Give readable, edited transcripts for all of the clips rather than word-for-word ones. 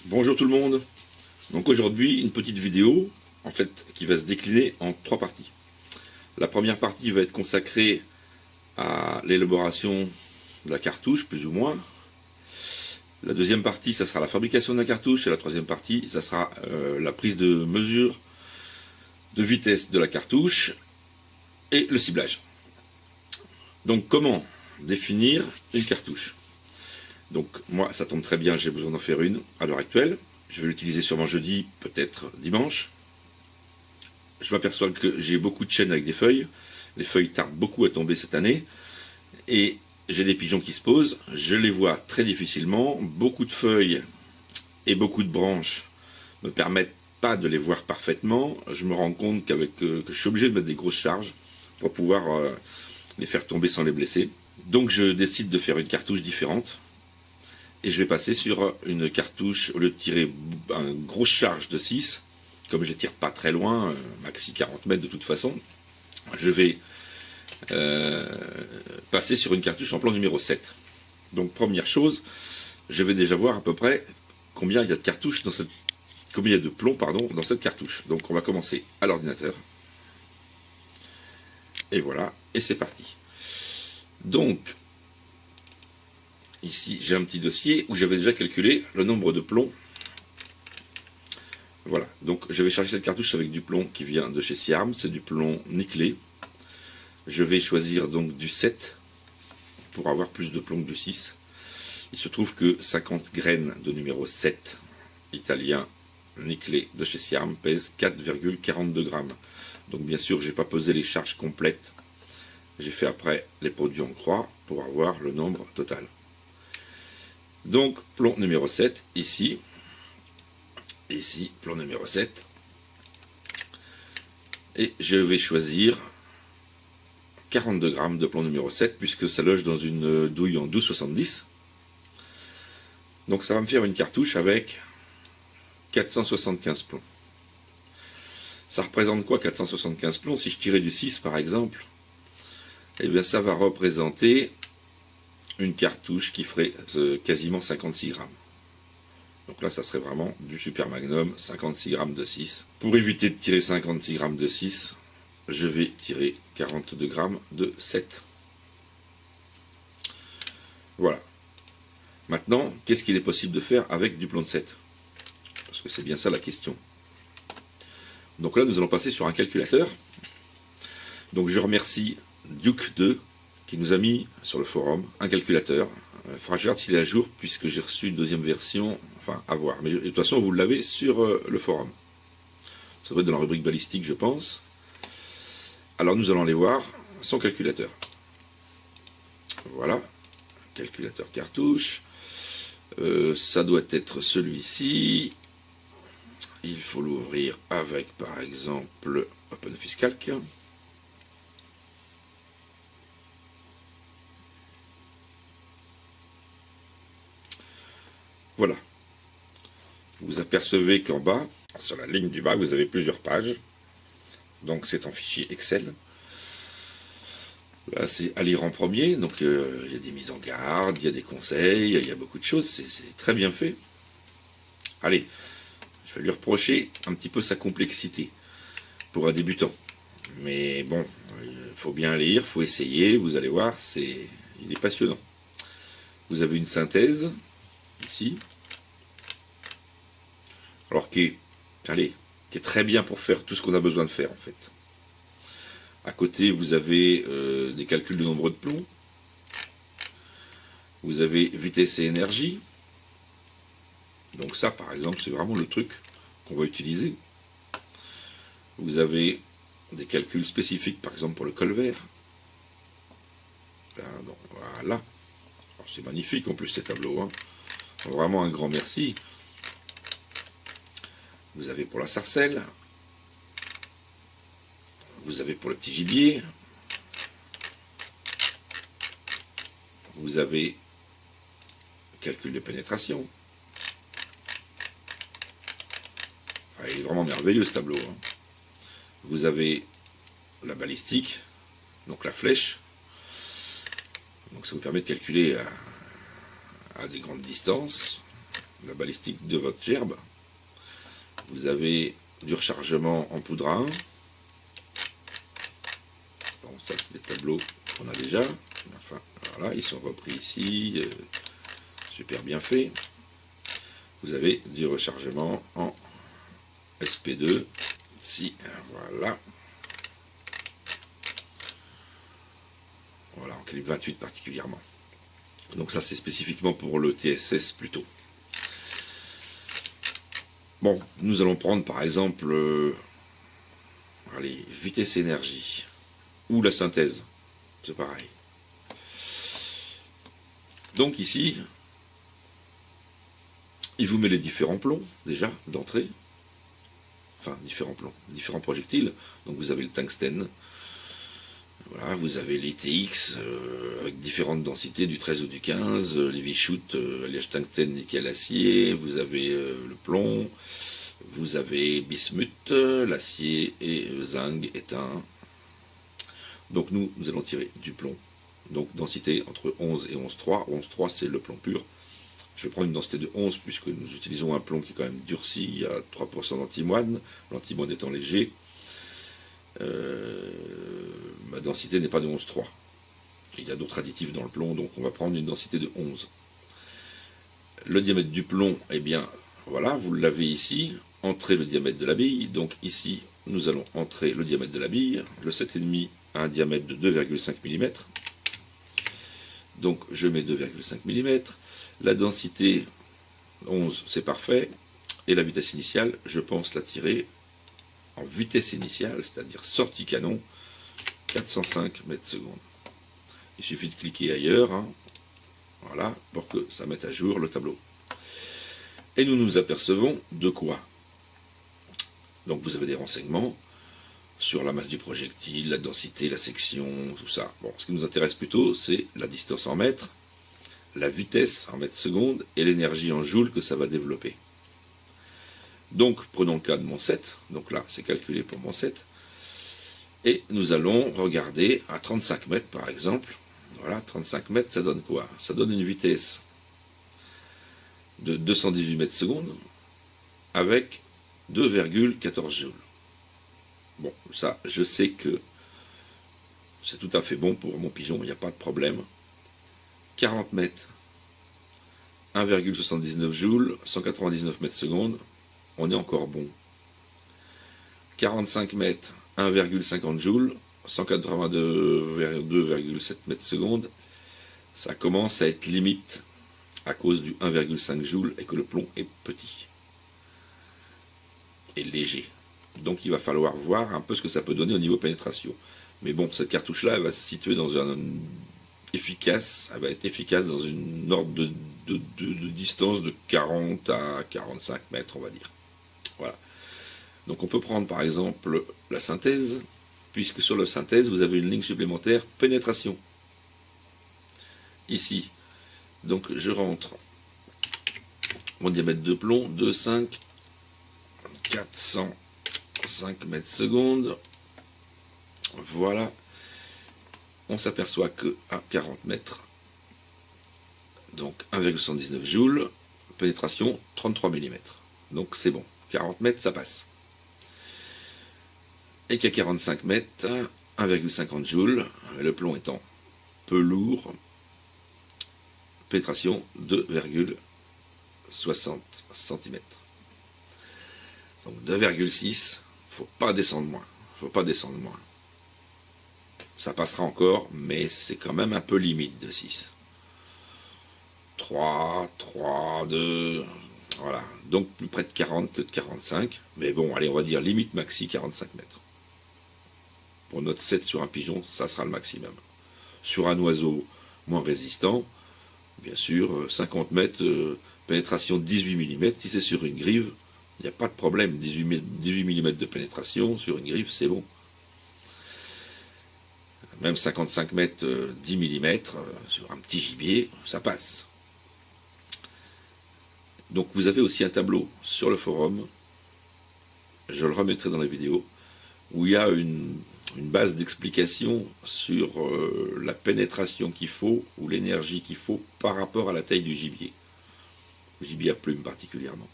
Bonjour tout le monde. Donc aujourd'hui une petite vidéo en fait qui va se décliner en trois parties. La première partie va être consacrée à l'élaboration de la cartouche plus ou moins. La deuxième partie ça sera la fabrication de la cartouche et la troisième partie ça sera la prise de mesure de vitesse de la cartouche et le ciblage. Donc comment définir une cartouche? Donc moi ça tombe très bien, j'ai besoin d'en faire une à l'heure actuelle. Je vais l'utiliser sûrement jeudi, peut-être dimanche. Je m'aperçois que j'ai beaucoup de chênes avec des feuilles. Les feuilles tardent beaucoup à tomber cette année. Et j'ai des pigeons qui se posent. Je les vois très difficilement. Beaucoup de feuilles et beaucoup de branches ne me permettent pas de les voir parfaitement. Je me rends compte que je suis obligé de mettre des grosses charges pour pouvoir les faire tomber sans les blesser. Donc je décide de faire une cartouche différente. Et je vais passer sur une cartouche, au lieu de tirer une grosse charge de 6, comme je ne les tire pas très loin, maxi 40 mètres de toute façon, je vais passer sur une cartouche en plan numéro 7. Donc première chose, je vais déjà voir à peu près combien il y a de cartouches dans cette, combien il y a de plombs pardon, dans cette cartouche. Donc on va commencer à l'ordinateur. Et voilà, et c'est parti. Donc ici, j'ai un petit dossier où j'avais déjà calculé le nombre de plombs. Voilà, donc je vais charger cette cartouche avec du plomb qui vient de chez Siarm, c'est du plomb nickelé. Je vais choisir donc du 7 pour avoir plus de plomb que du 6. Il se trouve que 50 graines de numéro 7 italien nickelé de chez Siarm pèsent 4,42 grammes. Donc bien sûr, je n'ai pas pesé les charges complètes. J'ai fait après les produits en croix pour avoir le nombre total. Donc, plomb numéro 7, ici, plomb numéro 7, et je vais choisir 42 grammes de plomb numéro 7, puisque ça loge dans une douille en 12,70. Donc ça va me faire une cartouche avec 475 plombs. Ça représente quoi 475 plombs? Si je tirais du 6 par exemple, eh bien ça va représenter une cartouche qui ferait quasiment 56 grammes. Donc là, ça serait vraiment du super magnum, 56 grammes de 6. Pour éviter de tirer 56 grammes de 6, je vais tirer 42 grammes de 7. Voilà. Maintenant, qu'est-ce qu'il est possible de faire avec du plomb de 7? Parce que c'est bien ça la question. Donc là, nous allons passer sur un calculateur. Donc je remercie Duke2 qui nous a mis sur le forum un calculateur. Il faudra que je regarde s'il est à jour puisque j'ai reçu une deuxième version, enfin à voir. Mais de toute façon vous l'avez sur le forum. Ça doit être dans la rubrique balistique je pense. Alors nous allons aller voir son calculateur. Voilà, calculateur cartouche. Ça doit être celui-ci. Il faut l'ouvrir avec par exemple OpenOffice Calc. Voilà. Vous apercevez qu'en bas, sur la ligne du bas, vous avez plusieurs pages. Donc c'est en fichier Excel. Là, c'est à lire en premier. Donc il y a des mises en garde, il y a des conseils, il y a beaucoup de choses. C'est très bien fait. Allez, je vais lui reprocher un petit peu sa complexité pour un débutant. Mais bon, il faut bien lire, il faut essayer. Vous allez voir, il est passionnant. Vous avez une synthèse. Ici, alors qui est très bien pour faire tout ce qu'on a besoin de faire en fait. À côté vous avez des calculs de nombre de plombs, vous avez vitesse et énergie, donc ça par exemple c'est vraiment le truc qu'on va utiliser. Vous avez des calculs spécifiques par exemple pour le colvert. Donc, voilà, c'est magnifique en plus ces tableaux, hein. Vraiment un grand merci. Vous avez pour la sarcelle, vous avez pour le petit gibier, vous avez calcul de pénétration. Enfin, il est vraiment merveilleux ce tableau, hein. Vous avez la balistique, donc la flèche, donc ça vous permet de calculer à des grandes distances. la balistique de votre gerbe. Vous avez du rechargement en poudre à 1. Bon, ça c'est des tableaux qu'on a déjà. Enfin, voilà, ils sont repris ici. Super bien fait. Vous avez du rechargement en SP2. Ici, voilà. Voilà, en calibre 28 particulièrement. Donc ça c'est spécifiquement pour le TSS plutôt. Bon, nous allons prendre par exemple allez, vitesse énergie ou la synthèse, c'est pareil. Donc ici, il vous met les différents plombs déjà d'entrée, enfin différents plombs, différents projectiles. Donc vous avez le tungstène, voilà, vous avez les TX avec différentes densités du 13 ou du 15, les V-shoot, alliage tungstène, nickel, acier, vous avez le plomb, vous avez bismuth, l'acier et zinc éteint. Donc nous allons tirer du plomb. Donc densité entre 11 et 11,3. 11,3 c'est le plomb pur. Je vais prendre une densité de 11 puisque nous utilisons un plomb qui est quand même durci, il y a 3% d'antimoine, l'antimoine étant léger. Ma densité n'est pas de 11,3. Il y a d'autres additifs dans le plomb, donc on va prendre une densité de 11. Le diamètre du plomb, eh bien, voilà, vous l'avez ici, entrez le diamètre de la bille. Donc ici, nous allons entrer le diamètre de la bille. Le 7,5 a un diamètre de 2,5 mm. Donc je mets 2,5 mm. La densité 11, c'est parfait. Et la vitesse initiale, je pense la tirer en vitesse initiale, c'est-à-dire sortie canon, 405 mètres secondes. Il suffit de cliquer ailleurs, hein, voilà, pour que ça mette à jour le tableau. Et nous nous apercevons de quoi? Donc vous avez des renseignements sur la masse du projectile, la densité, la section, tout ça. Bon, ce qui nous intéresse plutôt, c'est la distance en mètres, la vitesse en mètres secondes et l'énergie en joules que ça va développer. Donc, prenons le cas de mon 7. Donc là, c'est calculé pour mon 7. Et nous allons regarder à 35 mètres, par exemple. Voilà, 35 mètres, ça donne quoi? Ça donne une vitesse de 218 mètres secondes avec 2,14 joules. Bon, ça, je sais que c'est tout à fait bon pour mon pigeon, il n'y a pas de problème. 40 mètres, 1,79 joules, 199 mètres secondes, on est encore bon. 45 mètres, 1,50 joules, 182,7 mètres secondes, ça commence à être limite à cause du 1,5 joules et que le plomb est petit et léger. Donc il va falloir voir un peu ce que ça peut donner au niveau pénétration. Mais bon, cette cartouche-là, elle va se situer dans un efficace, elle va être efficace dans une ordre de distance de 40 à 45 mètres, on va dire. Voilà. Donc on peut prendre par exemple la synthèse, puisque sur la synthèse, vous avez une ligne supplémentaire pénétration. Ici. Donc je rentre mon diamètre de plomb, 2,5, 405 mètres secondes. Voilà. On s'aperçoit que à 40 mètres, donc 1,79 joules, pénétration 33 mm. Donc c'est bon. 40 mètres, ça passe. Et qu'à 45 mètres, 1,50 joules, le plomb étant peu lourd, pénétration 2,60 cm. Donc 2,6, faut pas descendre moins. Faut pas descendre moins. Ça passera encore, mais c'est quand même un peu limite de 6. 3, 2, voilà. Donc plus près de 40 que de 45. Mais bon, allez, on va dire limite maxi 45 mètres. Pour notre 7 sur un pigeon, ça sera le maximum. Sur un oiseau moins résistant, bien sûr, 50 mètres, pénétration 18 mm. Si c'est sur une grive, il n'y a pas de problème. 18 mm de pénétration sur une grive, c'est bon. Même 55 mètres, 10 mm sur un petit gibier, ça passe. Donc vous avez aussi un tableau sur le forum, je le remettrai dans la vidéo, où il y a une base d'explication sur la pénétration qu'il faut, ou l'énergie qu'il faut par rapport à la taille du gibier. gibier à plumes particulièrement.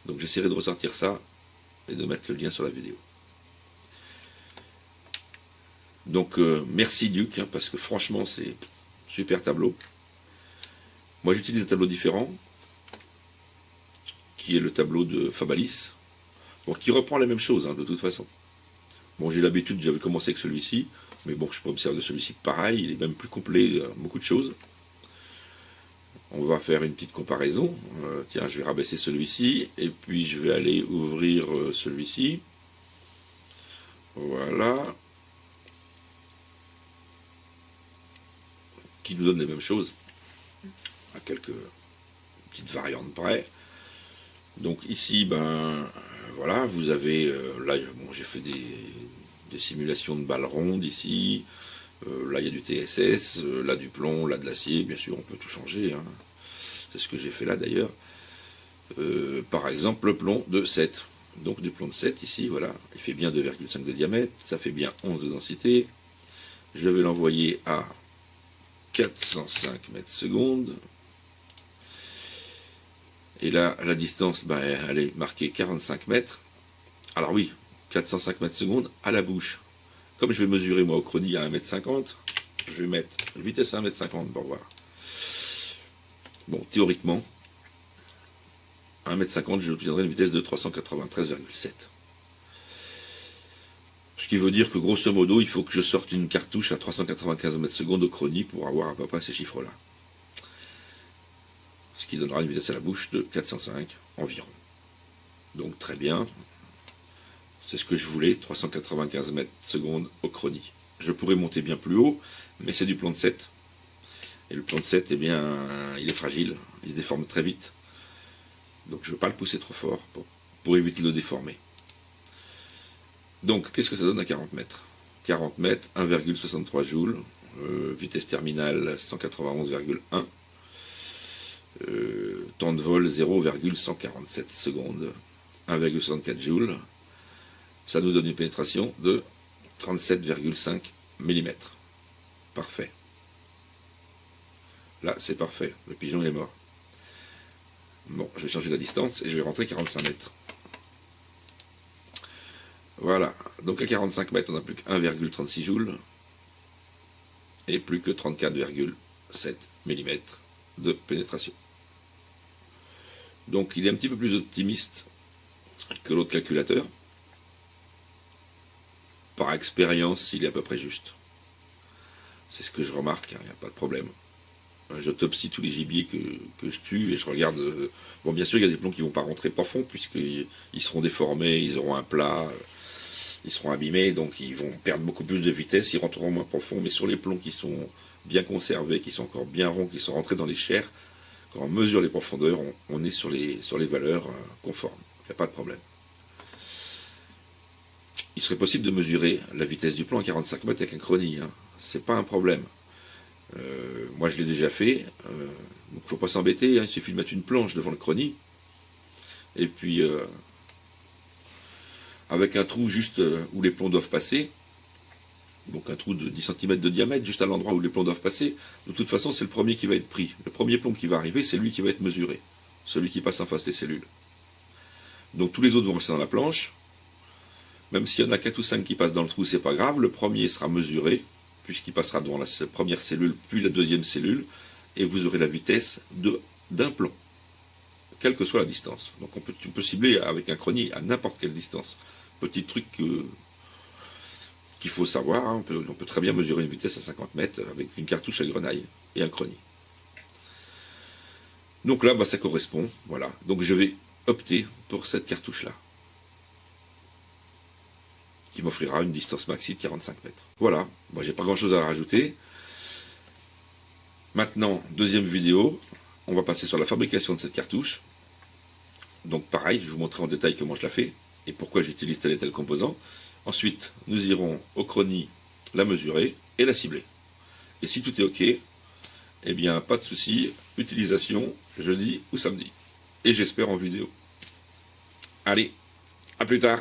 Donc j'essaierai de ressortir ça et de mettre le lien sur la vidéo. Donc merci Duc, hein, parce que franchement c'est super tableau. Moi j'utilise un tableau différent, qui est le tableau de Fabalis, bon, qui reprend la même chose, hein, de toute façon. Bon, j'ai l'habitude, j'avais commencé avec celui-ci, mais bon, je peux observer de celui-ci pareil, il est même plus complet, beaucoup de choses. On va faire une petite comparaison. Tiens, je vais rabaisser celui-ci, et puis je vais aller ouvrir celui-ci. Voilà. Qui nous donne les mêmes choses, à quelques petites variantes près. Donc ici, ben voilà, vous avez, là, bon, j'ai fait des simulations de balles rondes ici. Là, il y a du TSS, là du plomb, là de l'acier, bien sûr, on peut tout changer. Hein. C'est ce que j'ai fait là d'ailleurs. Par exemple, le plomb de 7. Donc du plomb de 7 ici, voilà, il fait bien 2,5 de diamètre, ça fait bien 11 de densité. Je vais l'envoyer à 405 mètres secondes. Et là, la distance, ben, elle est marquée 45 mètres. Alors oui, 405 mètres secondes à la bouche. Comme je vais mesurer moi au chrony à 1,50 m, je vais mettre vitesse à 1,50 m pour voir. Bon, théoriquement, à 1,50 m, j'obtiendrai une vitesse de 393,7. Ce qui veut dire que grosso modo, il faut que je sorte une cartouche à 395 mètres secondes au chrony pour avoir à peu près ces chiffres-là. Ce qui donnera une vitesse à la bouche de 405 environ. Donc très bien. C'est ce que je voulais, 395 mètres secondes au chrony. Je pourrais monter bien plus haut, mais c'est du plomb de 7. Et le plomb de 7, eh bien, il est fragile, il se déforme très vite. Donc je ne veux pas le pousser trop fort pour éviter de le déformer. Donc qu'est-ce que ça donne à 40 mètres 40 mètres, 1,63 joules, vitesse terminale 191,1. Temps de vol 0,147 secondes, 1,64 joules. Ça nous donne une pénétration de 37,5 mm. Parfait. Là, c'est parfait. Le pigeon, il est mort. Bon, je vais changer la distance et je vais rentrer 45 mètres. Voilà. Donc à 45 mètres, on n'a plus que 1,36 joules et plus que 34,7 mm de pénétration. Donc il est un petit peu plus optimiste que l'autre calculateur. Par expérience, il est à peu près juste. C'est ce que je remarque, il n'y a pas de problème. J'autopsie tous les gibiers que je tue et je regarde... Bon, bien sûr, il y a des plombs qui ne vont pas rentrer profond puisqu'ils seront déformés, ils auront un plat, ils seront abîmés, donc ils vont perdre beaucoup plus de vitesse, ils rentreront moins profond. Mais sur les plombs qui sont bien conservés, qui sont encore bien ronds, qui sont rentrés dans les chairs, quand on mesure les profondeurs, on est sur les valeurs conformes. Il n'y a pas de problème. Il serait possible de mesurer la vitesse du plomb à 45 mètres avec un chrony. Hein. C'est pas un problème. Moi, je l'ai déjà fait. Donc, il ne faut pas s'embêter. Hein. Il suffit de mettre une planche devant le chrony. Et puis, avec un trou juste où les plombs doivent passer. Donc, un trou de 10 cm de diamètre, juste à l'endroit où les plombs doivent passer. De toute façon, c'est le premier qui va être pris. Le premier plomb qui va arriver, c'est lui qui va être mesuré. Celui qui passe en face des cellules. Donc, tous les autres vont rester dans la planche. Même s'il y en a 4 ou 5 qui passent dans le trou, c'est pas grave, le premier sera mesuré, puisqu'il passera devant la première cellule, puis la deuxième cellule, et vous aurez la vitesse d'un plomb, quelle que soit la distance. Donc on peut cibler avec un chrony à n'importe quelle distance. Petit truc qu'il faut savoir, hein, on peut très bien mesurer une vitesse à 50 mètres avec une cartouche à grenaille et un chrony. Donc là, bah, ça correspond, voilà. Donc je vais opter pour cette cartouche-là, qui m'offrira une distance maxi de 45 mètres. Voilà, moi j'ai pas grand chose à rajouter. Maintenant, deuxième vidéo, on va passer sur la fabrication de cette cartouche. Donc pareil, je vais vous montrer en détail comment je la fais et pourquoi j'utilise tel et tel composant. Ensuite, nous irons au chrony la mesurer et la cibler. Et si tout est ok, eh bien pas de souci, utilisation jeudi ou samedi. Et j'espère en vidéo. Allez, à plus tard.